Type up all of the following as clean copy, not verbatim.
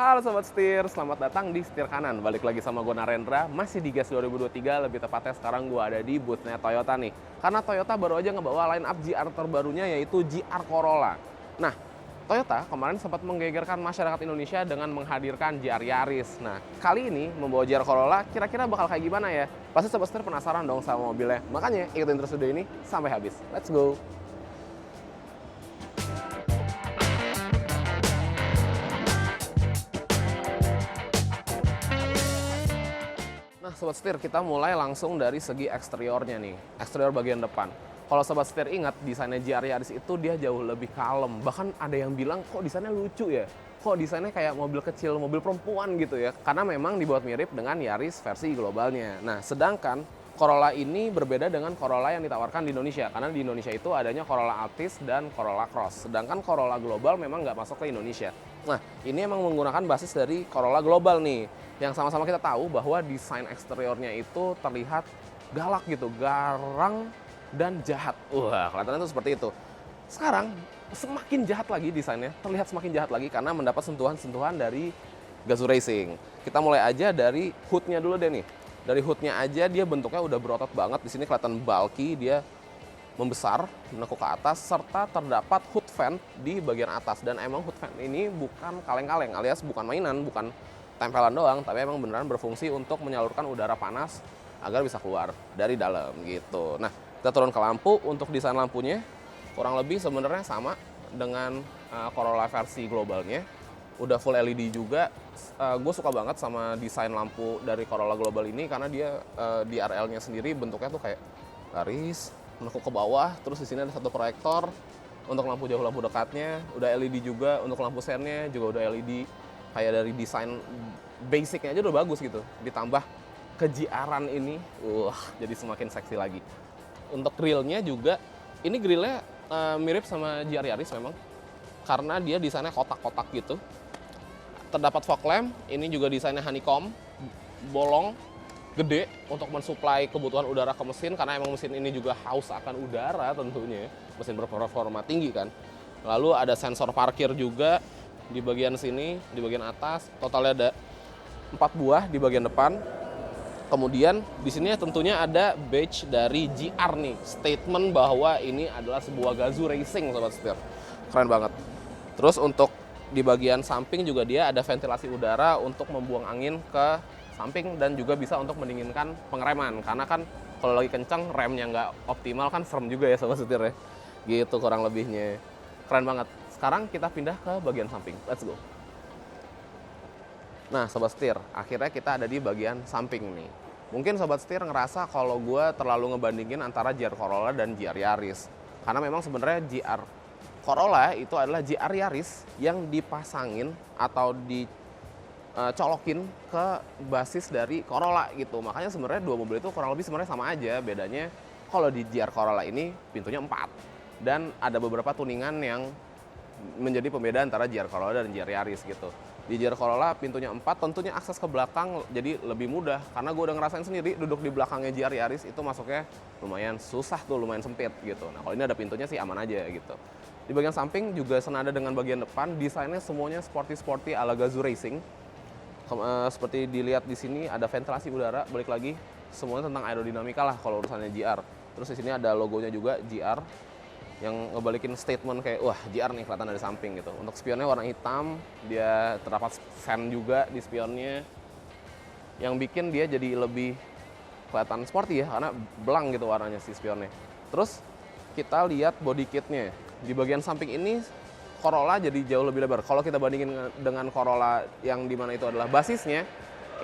Halo Sobat Setir, selamat datang di Setir Kanan. Balik lagi sama gue Narendra, masih di GAS 2023, lebih tepatnya sekarang gue ada di booth-nya Toyota nih. Karena Toyota baru aja ngebawa line up GR terbarunya yaitu GR Corolla. Nah, Toyota kemarin sempat menggegerkan masyarakat Indonesia dengan menghadirkan GR Yaris. Nah, kali ini membawa GR Corolla kira-kira bakal kayak gimana ya? Pasti Sobat Setir penasaran dong sama mobilnya. Makanya ikutin terus video ini sampai habis. Let's go! Nah, Sobat Setir, kita mulai langsung dari segi eksteriornya nih. Eksterior bagian depan. Kalau Sobat Setir ingat, desainnya GR Yaris itu dia jauh lebih kalem. Bahkan ada yang bilang, kok desainnya lucu ya? Kok desainnya kayak mobil kecil, mobil perempuan gitu ya? Karena memang dibuat mirip dengan Yaris versi globalnya. Nah, sedangkan Corolla ini berbeda dengan Corolla yang ditawarkan di Indonesia. Karena di Indonesia itu adanya Corolla Altis dan Corolla Cross. Sedangkan Corolla global memang nggak masuk ke Indonesia. Nah, ini emang menggunakan basis dari Corolla global nih. Yang sama-sama kita tahu bahwa desain eksteriornya itu terlihat galak gitu, garang dan jahat. Wah, kelihatannya itu seperti itu. Sekarang semakin jahat lagi desainnya, terlihat semakin jahat lagi karena mendapat sentuhan-sentuhan dari Gazoo Racing. Kita mulai aja dari hoodnya dulu deh nih. Dari hoodnya aja dia bentuknya udah berotot banget. Di sini kelihatan bulky, dia membesar, menekuk ke atas, serta terdapat hood vent di bagian atas. Dan emang hood vent ini bukan kaleng-kaleng, alias bukan mainan, bukan tempelan doang, tapi emang beneran berfungsi untuk menyalurkan udara panas agar bisa keluar dari dalam gitu. Nah, kita turun ke lampu. Untuk desain lampunya kurang lebih sebenarnya sama dengan Corolla versi globalnya. Udah full LED juga. Gue suka banget sama desain lampu dari Corolla global ini karena dia di RL-nya sendiri bentuknya tuh kayak garis, menekuk ke bawah, terus di sini ada satu proyektor untuk lampu jauh, lampu dekatnya, udah LED juga, untuk lampu sennya juga udah LED. Kayak dari desain basicnya aja udah bagus gitu. Ditambah kejiaran ini, jadi semakin seksi lagi. Untuk grillnya juga, ini grillnya mirip sama GR Yaris memang. Karena dia desainnya kotak-kotak gitu. Terdapat fog lamp, ini juga desainnya honeycomb, bolong, gede untuk mensuplai kebutuhan udara ke mesin. Karena emang mesin ini juga haus akan udara tentunya. Mesin berperforma tinggi kan. Lalu ada sensor parkir juga di bagian sini, di bagian atas. Totalnya ada 4 buah di bagian depan. Kemudian di sini tentunya ada badge dari GR nih, statement bahwa ini adalah sebuah Gazoo Racing, Sobat Setir. Keren banget. Terus untuk di bagian samping juga dia ada ventilasi udara untuk membuang angin ke samping dan juga bisa untuk mendinginkan pengereman. Karena kan kalau lagi kencang remnya nggak optimal kan serem juga ya Sobat Setir ya. Gitu kurang lebihnya. Keren banget. Sekarang kita pindah ke bagian samping. Let's go. Nah, Sobat Setir, akhirnya kita ada di bagian samping nih. Mungkin Sobat Setir ngerasa kalau gue terlalu ngebandingin antara GR Corolla dan GR Yaris. Karena memang sebenarnya GR Corolla itu adalah GR Yaris yang dipasangin atau dicolokin ke basis dari Corolla gitu. Makanya sebenarnya dua mobil itu kurang lebih sebenarnya sama aja. Bedanya kalau di GR Corolla ini pintunya 4. Dan ada beberapa tuningan yang menjadi pembeda antara GR Corolla dan GR Yaris gitu. Di GR Corolla pintunya 4, tentunya akses ke belakang jadi lebih mudah. Karena gue udah ngerasain sendiri duduk di belakangnya GR Yaris itu masuknya lumayan susah tuh, lumayan sempit gitu. Nah kalau ini ada pintunya sih aman aja gitu. Di bagian samping juga senada dengan bagian depan, desainnya semuanya sporty-sporty ala Gazoo Racing. Seperti dilihat di sini ada ventilasi udara, balik lagi semuanya tentang aerodinamika lah kalau urusannya GR. Terus di sini ada logonya juga GR yang ngebalikin statement kayak wah GR nih kelihatan dari samping gitu. Untuk spionnya warna hitam, dia terdapat fan juga di spionnya yang bikin dia jadi lebih kelihatan sporty ya karena belang gitu warnanya si spionnya. Terus kita lihat body kitnya. Di bagian samping ini Corolla jadi jauh lebih lebar. Kalau kita bandingin dengan Corolla yang dimana itu adalah basisnya,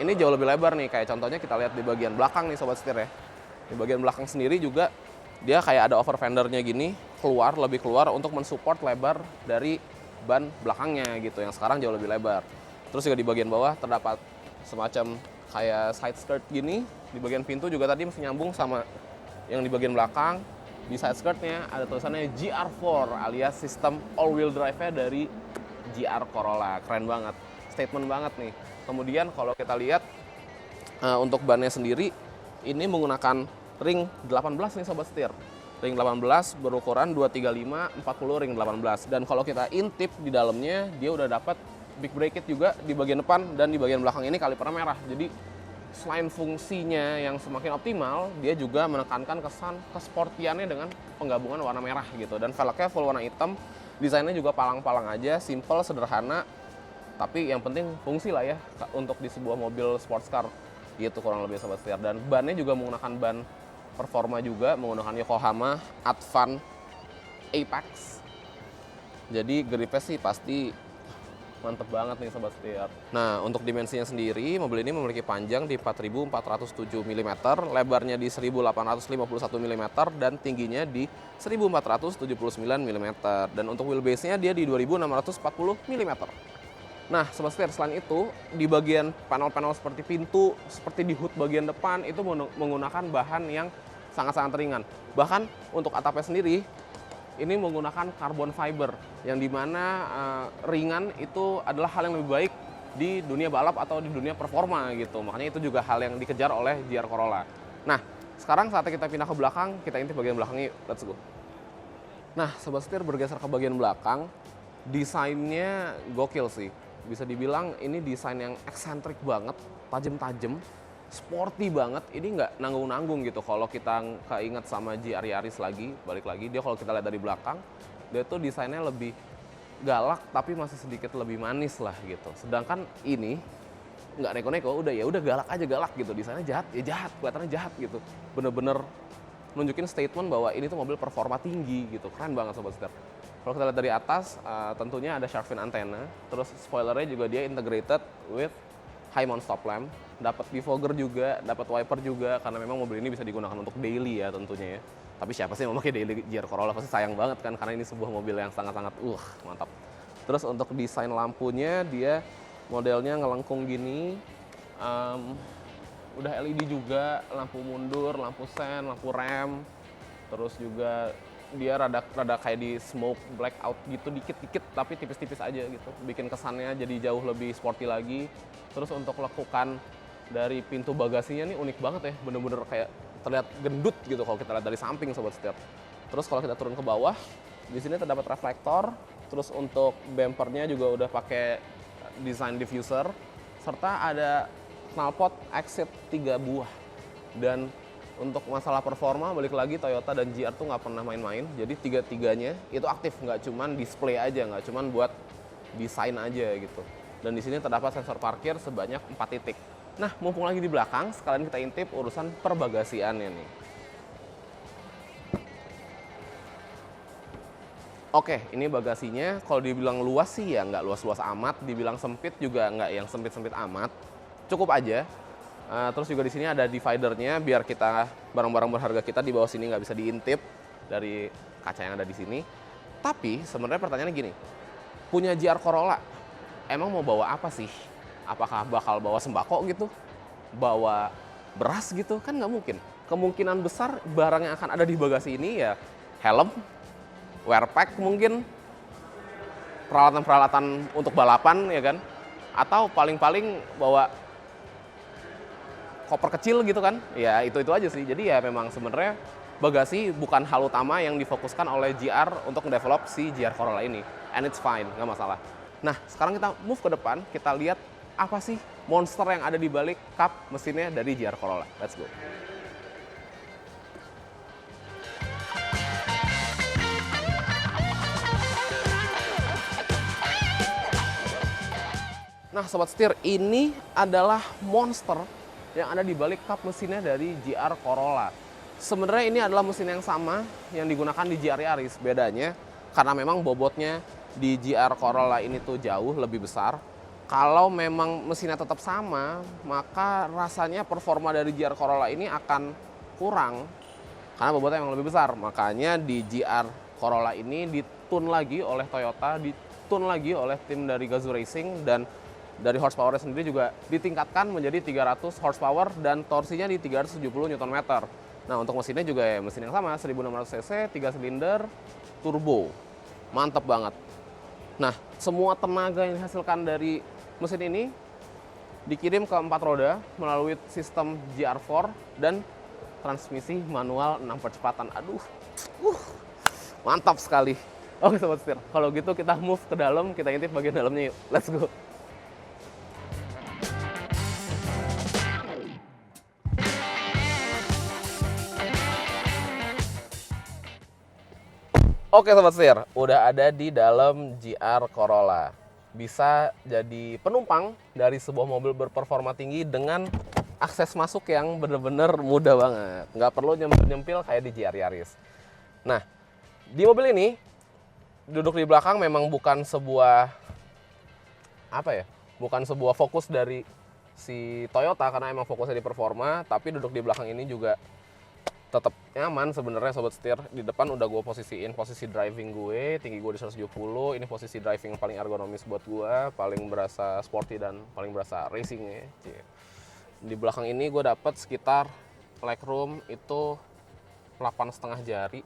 ini jauh lebih lebar nih. Kayak contohnya kita lihat di bagian belakang nih Sobat Setir ya. Di bagian belakang sendiri juga dia kayak ada over fendernya gini, lebih keluar untuk mensupport lebar dari ban belakangnya gitu, yang sekarang jauh lebih lebar. Terus juga di bagian bawah terdapat semacam kayak side skirt gini, di bagian pintu juga tadi masih nyambung sama yang di bagian belakang. Di side skirtnya ada tulisannya GR4 alias sistem all wheel drive-nya dari GR Corolla. Keren banget, statement banget nih. Kemudian kalau kita lihat untuk bannya sendiri, ini menggunakan ring 18 nih Sobat Setir. Ring 18 berukuran 235 40 ring 18. Dan kalau kita intip di dalamnya dia udah dapat big brake kit juga di bagian depan dan di bagian belakang ini kalipernya merah. Jadi selain fungsinya yang semakin optimal, dia juga menekankan kesan kesportiannya dengan penggabungan warna merah gitu. Dan velgnya full warna hitam, desainnya juga palang-palang aja, simple, sederhana. Tapi yang penting fungsi lah ya untuk di sebuah mobil sports car gitu kurang lebih sobat setir. Dan bannya juga menggunakan ban performa juga, menggunakan Yokohama Advan Apex. Jadi gripnya sih pasti mantep banget nih sobat setir. Nah, untuk dimensinya sendiri, mobil ini memiliki panjang di 4.407 mm, lebarnya di 1.851 mm, dan tingginya di 1.479 mm. Dan untuk wheelbase-nya dia di 2.640 mm. Nah, sobat setir, selain itu, di bagian panel-panel seperti pintu, seperti di hood bagian depan, itu menggunakan bahan yang sangat-sangat ringan. Bahkan untuk atapnya sendiri, ini menggunakan carbon fiber, yang dimana ringan itu adalah hal yang lebih baik di dunia balap atau di dunia performa gitu. Makanya itu juga hal yang dikejar oleh GR Corolla. Nah, sekarang saatnya kita pindah ke belakang, kita intip bagian belakangnya, let's go. Nah, sobat setir, bergeser ke bagian belakang, desainnya gokil sih. Bisa dibilang ini desain yang eksentrik banget, tajam-tajam, sporty banget. Ini nggak nanggung-nanggung gitu. Kalau kita keinget sama GR Yaris lagi, balik lagi, dia kalau kita lihat dari belakang, dia tuh desainnya lebih galak tapi masih sedikit lebih manis lah gitu. Sedangkan ini nggak neko-neko, udah galak aja, galak gitu. Desainnya jahat, ya jahat, kelihatannya jahat gitu. Bener-bener nunjukin statement bahwa ini tuh mobil performa tinggi gitu. Keren banget sobat setir. Kalau kita lihat dari atas, tentunya ada shark fin antena, terus spoilernya juga dia integrated with high mount stop lamp, dapat defogger juga, dapat wiper juga, karena memang mobil ini bisa digunakan untuk daily ya tentunya ya. Tapi siapa sih yang memakai daily GR Corolla, pasti sayang banget kan, karena ini sebuah mobil yang sangat-sangat mantap. Terus untuk desain lampunya, dia modelnya ngelengkung gini, udah LED juga, lampu mundur, lampu sen, lampu rem, terus juga dia rada kayak di smoke blackout gitu dikit-dikit, tapi tipis-tipis aja gitu, bikin kesannya jadi jauh lebih sporty lagi. Terus untuk lekukan dari pintu bagasinya nih unik banget ya, bener-bener kayak terlihat gendut gitu kalau kita lihat dari samping sobat setir. Terus kalau kita turun ke bawah, di sini terdapat reflektor. Terus untuk bumpernya juga udah pakai desain diffuser, serta ada knalpot exit 3 buah. Dan untuk masalah performa, balik lagi Toyota dan GR tuh nggak pernah main-main. Jadi tiga-tiganya itu aktif, nggak cuman display aja, nggak cuman buat desain aja gitu. Dan di sini terdapat sensor parkir sebanyak 4 titik. Nah, mumpung lagi di belakang, sekalian kita intip urusan perbagasiannya nih. Oke, ini bagasinya. Kalau dibilang luas sih ya nggak luas-luas amat, dibilang sempit juga nggak yang sempit-sempit amat. Cukup aja. Terus juga di sini ada dividernya biar kita barang-barang berharga kita di bawah sini nggak bisa diintip dari kaca yang ada di sini. Tapi sebenarnya pertanyaannya gini, punya GR Corolla emang mau bawa apa sih? Apakah bakal bawa sembako gitu? Bawa beras gitu? Kan nggak mungkin. Kemungkinan besar barang yang akan ada di bagasi ini ya helm, wear pack mungkin, peralatan-peralatan untuk balapan ya kan? Atau paling-paling bawa koper kecil gitu kan, ya itu aja sih. Jadi ya memang sebenarnya bagasi bukan hal utama yang difokuskan oleh GR untuk mendevelop si GR Corolla ini, and it's fine, nggak masalah. Nah, sekarang kita move ke depan, kita lihat apa sih monster yang ada di balik kap mesinnya dari GR Corolla. Let's go. Nah, sobat setir, ini adalah monster yang ada di balik kap mesinnya dari GR Corolla. Sebenarnya ini adalah mesin yang sama yang digunakan di GR Yaris. Bedanya karena memang bobotnya di GR Corolla ini tuh jauh lebih besar. Kalau memang mesinnya tetap sama, maka rasanya performa dari GR Corolla ini akan kurang karena bobotnya memang lebih besar. Makanya di GR Corolla ini ditune lagi oleh Toyota, ditune lagi oleh tim dari Gazoo Racing, dan dari horsepower sendiri juga ditingkatkan menjadi 300 horsepower dan torsinya di 370 Nm. Nah, untuk mesinnya juga ya mesin yang sama, 1600 cc, 3 silinder, turbo. Mantap banget. Nah, semua tenaga yang dihasilkan dari mesin ini dikirim ke 4 roda melalui sistem GR4 dan transmisi manual 6 percepatan. Aduh, mantap sekali. Oke sobat setir, kalau gitu kita move ke dalam, kita intip bagian dalamnya yuk. Let's go. Oke Sobat Setir, udah ada di dalam GR Corolla. Bisa jadi penumpang dari sebuah mobil berperforma tinggi dengan akses masuk yang bener-bener mudah banget. Nggak perlu nyempil-nyempil kayak di GR Yaris. Nah, di mobil ini, duduk di belakang memang bukan sebuah, bukan sebuah fokus dari si Toyota karena emang fokusnya di performa, tapi duduk di belakang ini juga tetap nyaman sebenarnya Sobat Setir. Di depan udah gue posisiin posisi driving gue, tinggi gue di 170, ini posisi driving yang paling ergonomis buat gue, paling berasa sporty dan paling berasa racing ya. Di belakang ini gue dapet sekitar legroom itu 8,5 jari,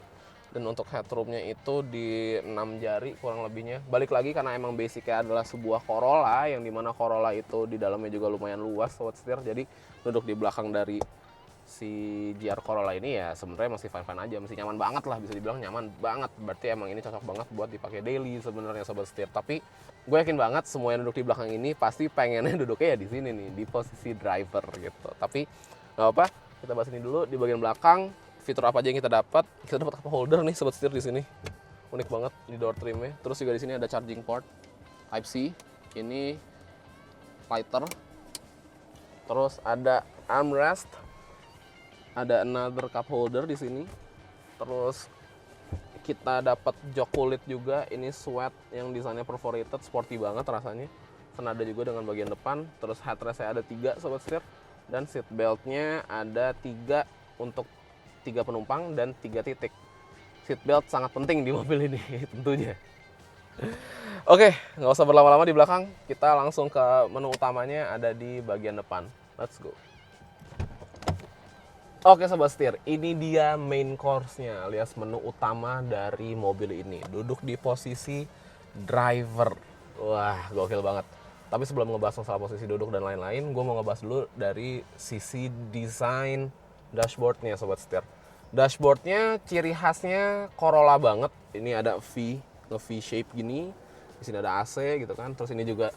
dan untuk headroomnya itu di 6 jari kurang lebihnya. Balik lagi karena emang basicnya adalah sebuah Corolla, yang dimana Corolla itu di dalamnya juga lumayan luas Sobat Setir. Jadi duduk di belakang dari si GR Corolla ini ya sebenarnya masih fine-fine aja, masih nyaman banget lah, bisa dibilang nyaman banget. Berarti emang ini cocok banget buat dipakai daily sebenarnya Sobat Setir. Tapi gue yakin banget semua yang duduk di belakang ini pasti pengennya duduknya ya di sini nih, di posisi driver gitu. Tapi nggak apa, kita bahas ini dulu di bagian belakang. Fitur apa aja yang kita dapat? Kita dapat cup holder nih Sobat Setir di sini. Unik banget di door trimnya. Terus juga di sini ada charging port Type C. Ini lighter. Terus ada armrest. Ada another cup holder di sini. Terus kita dapat jok kulit juga. Ini sweat yang desainnya perforated, sporty banget rasanya. Senada juga dengan bagian depan. Terus headrestnya ada 3 Sobat Setir. Dan seat beltnya ada 3 untuk 3 penumpang dan 3 titik. Seat belt sangat penting di mobil ini tentunya. Oke, nggak usah berlama-lama di belakang. Kita langsung ke menu utamanya, ada di bagian depan. Let's go. Oke Sobat Setir, ini dia main course-nya alias menu utama dari mobil ini. Duduk di posisi driver. Wah, gokil banget. Tapi sebelum ngebahas masalah posisi duduk dan lain-lain, gue mau ngebahas dulu dari sisi desain dashboardnya Sobat Setir. Dashboardnya ciri khasnya Corolla banget. Ini ada V shape gini. Di sini ada AC gitu kan. Terus ini juga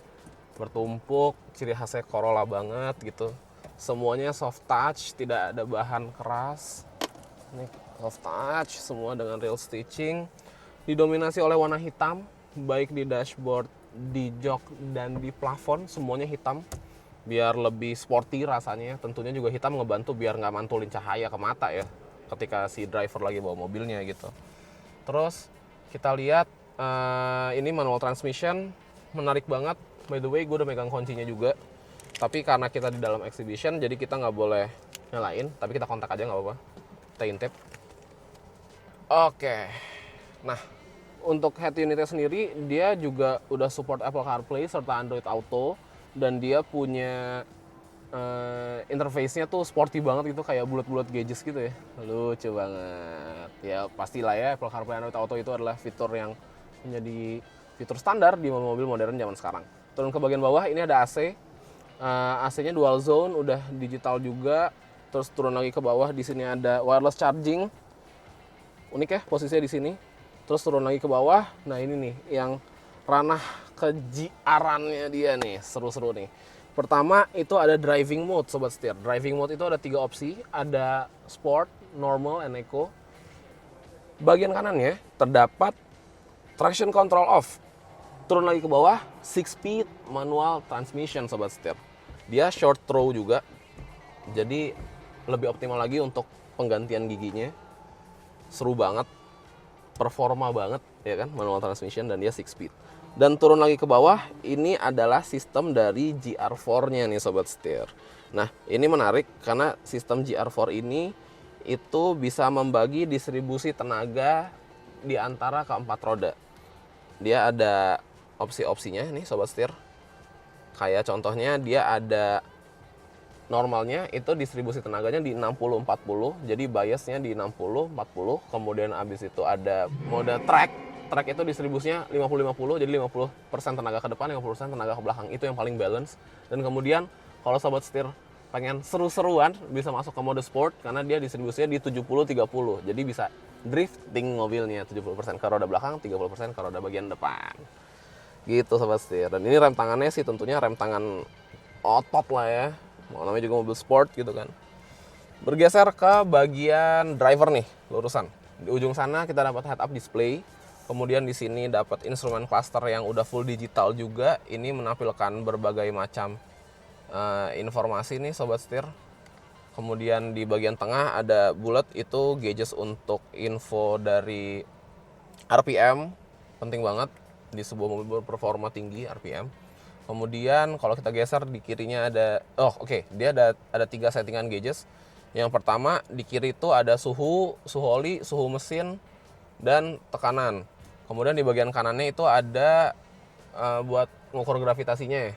bertumpuk, ciri khasnya Corolla banget gitu. Semuanya soft touch, tidak ada bahan keras. Ini soft touch, semua dengan real stitching. Didominasi oleh warna hitam, baik di dashboard, di jok, dan di plafon. Semuanya hitam, biar lebih sporty rasanya. Tentunya juga hitam ngebantu biar nggak mantulin cahaya ke mata ya, ketika si driver lagi bawa mobilnya gitu. Terus kita lihat ini manual transmission, menarik banget. By the way, gue udah megang kuncinya juga. Tapi karena kita di dalam exhibition, jadi kita nggak boleh nyalain. Tapi kita kontak aja nggak apa-apa. Kita intip. Oke. Nah, untuk head unitnya sendiri, dia juga udah support Apple CarPlay serta Android Auto. Dan dia punya interface-nya tuh sporty banget gitu, kayak bulat-bulat gadgets gitu ya. Lucu banget. Ya pastilah ya, Apple CarPlay Android Auto itu adalah fitur yang menjadi fitur standar di mobil modern zaman sekarang. Turun ke bagian bawah, ini ada AC. AC-nya dual zone, udah digital juga. Terus turun lagi ke bawah, di sini ada wireless charging. Unik ya posisinya di sini. Terus turun lagi ke bawah. Nah, ini nih yang ranah kejiarannya dia nih, seru-seru nih. Pertama itu ada driving mode Sobat Setir. Driving mode itu ada 3 opsi, ada sport, normal, and eco. Bagian kanannya terdapat traction control off. Turun lagi ke bawah, 6-speed manual transmission Sobat Setir. Dia short throw juga, jadi lebih optimal lagi untuk penggantian giginya. Seru banget, performa banget ya kan, manual transmission, dan dia 6-speed. Dan turun lagi ke bawah, ini adalah sistem dari GR4-nya nih Sobat Setir. Nah, ini menarik karena sistem GR4 ini itu bisa membagi distribusi tenaga di antara keempat roda. Dia ada opsi-opsinya nih Sobat Setir. Kayak contohnya dia ada normalnya itu distribusi tenaganya di 60-40. Jadi biasnya di 60-40. Kemudian abis itu ada mode track. Track itu distribusinya 50-50. Jadi 50% tenaga ke depan, 50% tenaga ke belakang. Itu yang paling balance. Dan kemudian kalau Sobat Setir pengen seru-seruan bisa masuk ke mode sport karena dia distribusinya di 70-30. Jadi bisa drifting mobilnya, 70% ke roda belakang, 30% ke roda bagian depan. Gitu Sobat Setir. Dan ini rem tangannya sih tentunya rem tangan otot lah ya. Namanya juga mobil sport gitu kan. Bergeser ke bagian driver nih, lurusan. Di ujung sana kita dapat head-up display. Kemudian di sini dapat instrumen cluster yang udah full digital juga. Ini menampilkan berbagai macam informasi nih sobat setir. Kemudian di bagian tengah ada bullet, itu gauges untuk info dari RPM. Penting banget di sebuah mobil berperforma tinggi, RPM. Kemudian kalau kita geser di kirinya ada, dia ada 3 settingan gauges. Yang pertama di kiri itu ada suhu oli, suhu mesin, dan tekanan. Kemudian di bagian kanannya itu ada buat mengukur gravitasinya ya.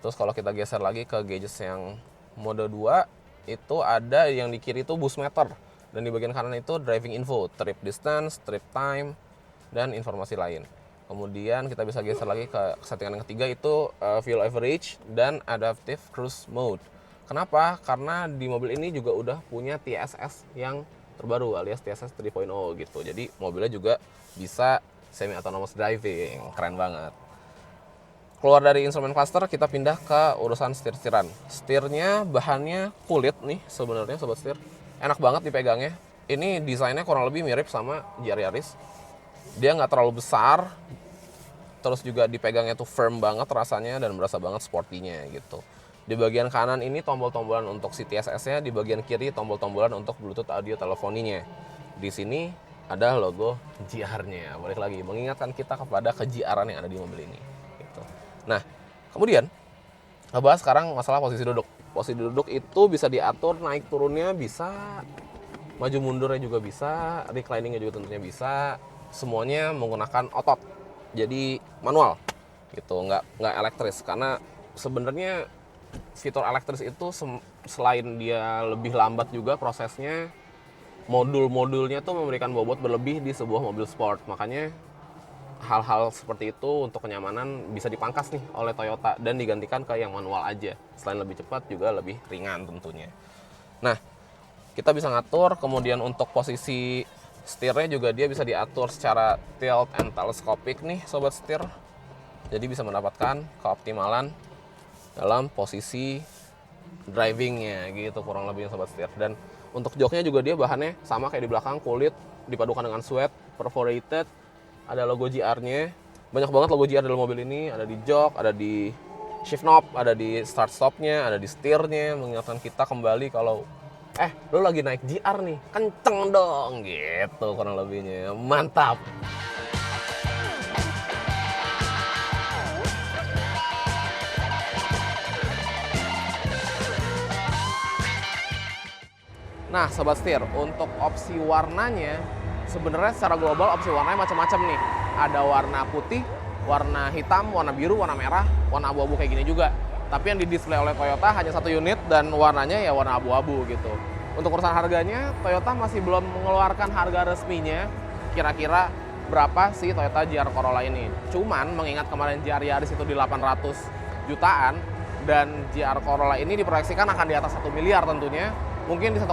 Terus kalau kita geser lagi ke gauges yang mode 2, itu ada yang di kiri itu boost meter. Dan di bagian kanan itu driving info, trip distance, trip time, dan informasi lain. Kemudian kita bisa geser lagi ke settingan yang ketiga, itu fuel average dan adaptive cruise mode. Kenapa? Karena di mobil ini juga udah punya TSS yang terbaru alias TSS 3.0 gitu. Jadi mobilnya juga bisa semi autonomous driving, keren banget. Keluar dari instrumen cluster, kita pindah ke urusan setir-setiran. Setirnya bahannya kulit nih sebenarnya sobat setir. Enak banget dipegangnya. Ini desainnya kurang lebih mirip sama GR Yaris. Dia nggak terlalu besar, terus juga dipegangnya tuh firm banget rasanya dan berasa banget sportinya gitu. Di bagian kanan ini tombol-tombolan untuk si TSS-nya, di bagian kiri tombol-tombolan untuk Bluetooth audio telefoninya. Di sini ada logo GR-nya. Balik lagi mengingatkan kita kepada ke-GR-an yang ada di mobil ini. Gitu. Nah, kemudian ngebahas sekarang masalah posisi duduk. Posisi duduk itu bisa diatur naik turunnya, bisa maju mundurnya juga bisa, recliningnya juga tentunya bisa. Semuanya menggunakan otot. Jadi manual gitu, nggak elektris, karena sebenarnya fitur elektris itu selain dia lebih lambat juga prosesnya, modul-modulnya tuh memberikan bobot berlebih di sebuah mobil sport. Makanya hal-hal seperti itu untuk kenyamanan bisa dipangkas nih oleh Toyota dan digantikan ke yang manual aja. Selain lebih cepat juga lebih ringan tentunya. Nah, kita bisa ngatur, kemudian untuk posisi setirnya juga dia bisa diatur secara tilt and telescopic nih sobat setir. Jadi bisa mendapatkan keoptimalan dalam posisi drivingnya gitu kurang lebih sobat setir. Dan untuk joknya juga dia bahannya sama kayak di belakang, kulit dipadukan dengan suede perforated. Ada logo GR-nya. Banyak banget logo GR dalam mobil ini. Ada di jok, ada di shift knob, ada di start stop-nya, ada di setirnya, mengingatkan kita kembali kalau lo lagi naik GR nih, kenceng dong gitu kurang lebihnya. Mantap. Nah sobat setir, untuk opsi warnanya sebenarnya secara global opsi warnanya macam-macam nih. Ada warna putih, warna hitam, warna biru, warna merah, warna abu-abu kayak gini juga. Tapi yang didisplay oleh Toyota hanya 1 unit dan warnanya ya warna abu-abu gitu. Untuk urusan harganya, Toyota masih belum mengeluarkan harga resminya. Kira-kira berapa sih Toyota GR Corolla ini? Cuman mengingat kemarin GR Yaris itu di 800 jutaan dan GR Corolla ini diproyeksikan akan di atas 1 miliar tentunya. Mungkin di 1,2,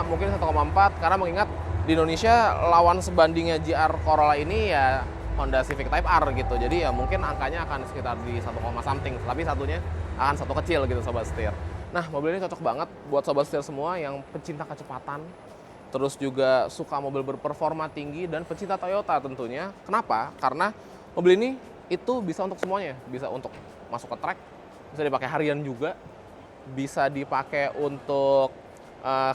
mungkin 1,4 karena mengingat di Indonesia lawan sebandingnya GR Corolla ini ya Honda Civic Type R gitu. Jadi ya mungkin angkanya akan sekitar di 1, something, tapi satunya akan satu kecil gitu sobat setir. Nah, mobil ini cocok banget buat sobat setir semua yang pecinta kecepatan, terus juga suka mobil berperforma tinggi dan pecinta Toyota tentunya. Kenapa? Karena mobil ini itu bisa untuk semuanya. Bisa untuk masuk ke track, bisa dipakai harian juga, bisa dipakai untuk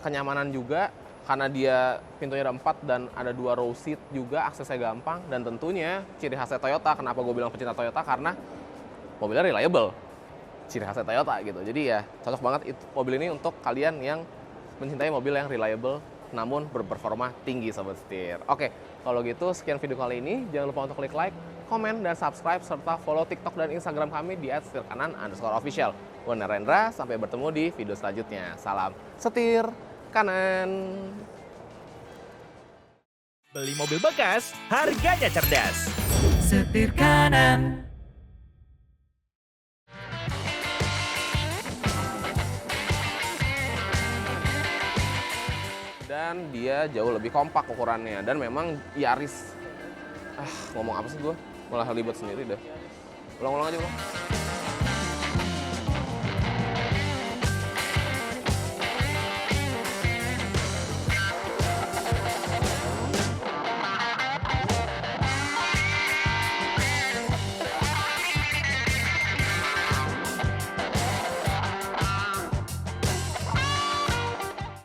kenyamanan juga, karena dia pintunya ada 4 dan ada 2 row seat juga, aksesnya gampang. Dan tentunya ciri khasnya Toyota, kenapa gue bilang pecinta Toyota, karena mobilnya reliable, ciri khasnya Toyota gitu. Jadi ya cocok banget mobil ini untuk kalian yang mencintai mobil yang reliable namun berperforma tinggi sobat setir. Oke, kalau gitu sekian video kali ini. Jangan lupa untuk klik like, komen, dan subscribe, serta follow TikTok dan Instagram kami di @setirkanan_official. Gue Narendra, sampai bertemu di video selanjutnya. Salam setir kanan. Beli mobil bekas, harganya cerdas. Setir kanan. Dan dia jauh lebih kompak ukurannya. Dan memang Yaris, ngomong apa sih gue? Malah ribet sendiri dah. Ulang-ulang aja ulang.